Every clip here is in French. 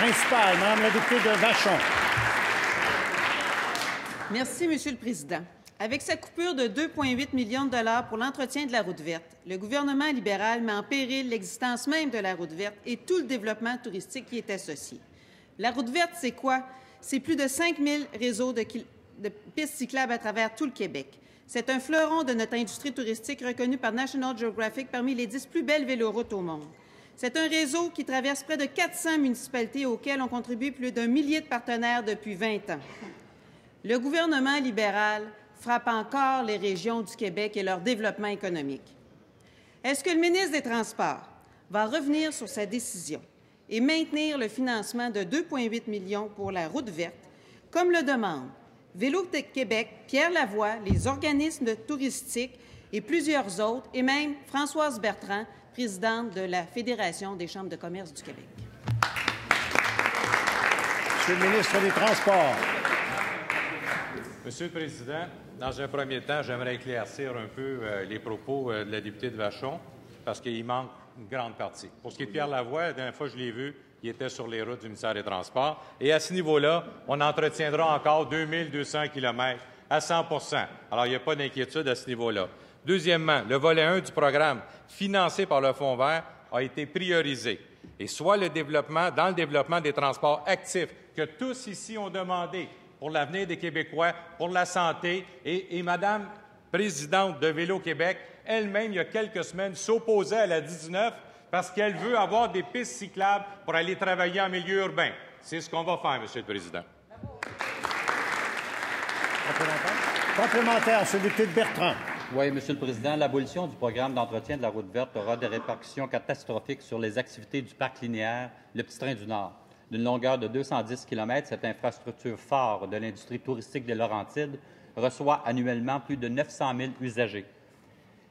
principale, Madame la députée de Vachon. Merci, Monsieur le Président. Avec sa coupure de 2,8 millions de dollars pour l'entretien de la route verte, le gouvernement libéral met en péril l'existence même de la route verte et tout le développement touristique qui est associé. La route verte, c'est quoi? C'est plus de 5 000 réseaux de pistes cyclables à travers tout le Québec. C'est un fleuron de notre industrie touristique reconnu par National Geographic parmi les 10 plus belles véloroutes au monde. C'est un réseau qui traverse près de 400 municipalités auxquelles ont contribué plus d'1 millier de partenaires depuis 20 ans. Le gouvernement libéral frappe encore les régions du Québec et leur développement économique. Est-ce que le ministre des Transports va revenir sur sa décision et maintenir le financement de 2,8 millions pour la route verte, comme le demandent Vélo Québec, Pierre Lavoie, les organismes touristiques et plusieurs autres, et même Françoise Bertrand, présidente de la Fédération des chambres de commerce du Québec? Monsieur le ministre des Transports. Monsieur le Président, dans un premier temps, j'aimerais éclaircir un peu les propos de la députée de Vachon, parce qu'il manque une grande partie. Pour ce qui est de Pierre Lavoie, la dernière fois que je l'ai vu, il était sur les routes du ministère des Transports. Et à ce niveau-là, on entretiendra encore 2200 km à 100 % Alors, il n'y a pas d'inquiétude à ce niveau-là. Deuxièmement, le volet 1 du programme, financé par le Fonds vert, a été priorisé. Et soit dans le développement des transports actifs, que tous ici ont demandé, pour l'avenir des Québécois, pour la santé. Et Madame présidente de Vélo Québec, elle-même, il y a quelques semaines, s'opposait à la 19 parce qu'elle veut avoir des pistes cyclables pour aller travailler en milieu urbain. C'est ce qu'on va faire, Monsieur le Président. Complémentaire, Monsieur le député de Bertrand. Oui, Monsieur le Président, l'abolition du programme d'entretien de la route verte aura des répercussions catastrophiques sur les activités du parc linéaire, le Petit Train du Nord. D'une longueur de 210 km, cette infrastructure phare de l'industrie touristique des Laurentides reçoit annuellement plus de 900 000 usagers.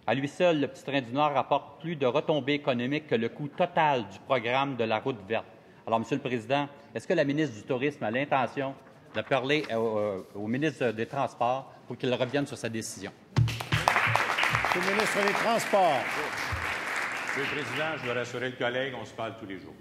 À lui seul, le Petit Train du Nord rapporte plus de retombées économiques que le coût total du programme de la route verte. Alors, Monsieur le Président, est-ce que la ministre du Tourisme a l'intention de parler au ministre des Transports pour qu'il revienne sur sa décision? Monsieur le ministre des Transports. Monsieur le Président, je veux rassurer le collègue, on se parle tous les jours.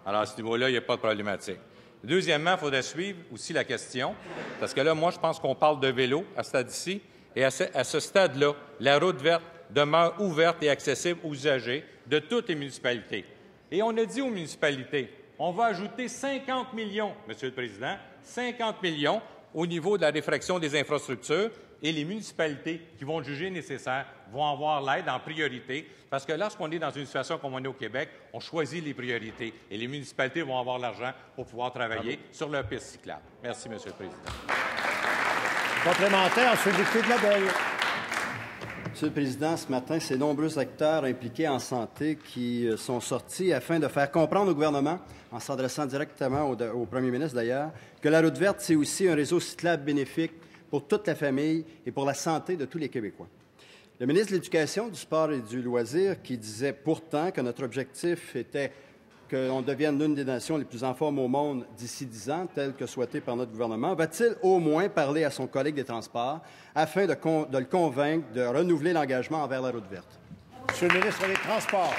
Alors, à ce niveau-là, il n'y a pas de problématique. Deuxièmement, il faudrait suivre aussi la question, parce que là, moi, je pense qu'on parle de vélo à ce stade-ci, et à ce stade-là, la route verte demeure ouverte et accessible aux usagers de toutes les municipalités. Et on a dit aux municipalités, on va ajouter 50 millions, Monsieur le Président, 50 millions au niveau de la réfraction des infrastructures, et les municipalités qui vont le juger nécessaire vont avoir l'aide en priorité, parce que lorsqu'on est dans une situation comme on est au Québec, on choisit les priorités, et les municipalités vont avoir l'argent pour pouvoir travailler sur leur piste cyclable. Merci, Monsieur le Président. Complémentaire, Monsieur le député de Labelle. Monsieur le Président, ce matin, ces nombreux acteurs impliqués en santé qui sont sortis afin de faire comprendre au gouvernement, en s'adressant directement au premier ministre d'ailleurs, que la route verte, c'est aussi un réseau cyclable bénéfique pour toute la famille et pour la santé de tous les Québécois. Le ministre de l'Éducation, du Sport et du Loisir, qui disait pourtant que notre objectif était qu'on devienne l'une des nations les plus en forme au monde d'ici 10 ans, tel que souhaité par notre gouvernement, va-t-il au moins parler à son collègue des Transports afin de le convaincre de renouveler l'engagement envers la route verte? Monsieur le ministre des Transports.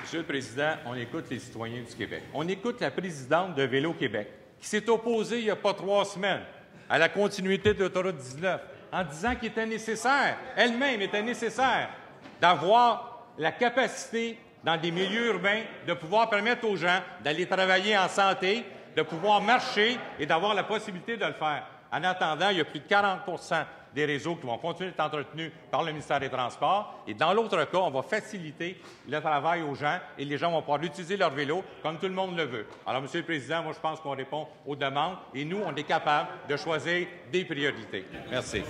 Monsieur le Président, on écoute les citoyens du Québec. On écoute la présidente de Vélo Québec, qui s'est opposée il n'y a pas 3 semaines à la continuité de l'autoroute 19, en disant qu'il était nécessaire, elle-même était nécessaire, d'avoir la capacité, dans des milieux urbains, de pouvoir permettre aux gens d'aller travailler en santé, de pouvoir marcher et d'avoir la possibilité de le faire. En attendant, il y a plus de 40 % des réseaux qui vont continuer d'être entretenus par le ministère des Transports. Et dans l'autre cas, on va faciliter le travail aux gens et les gens vont pouvoir utiliser leur vélo comme tout le monde le veut. Alors, Monsieur le Président, moi, je pense qu'on répond aux demandes et nous, on est capable de choisir des priorités. Merci.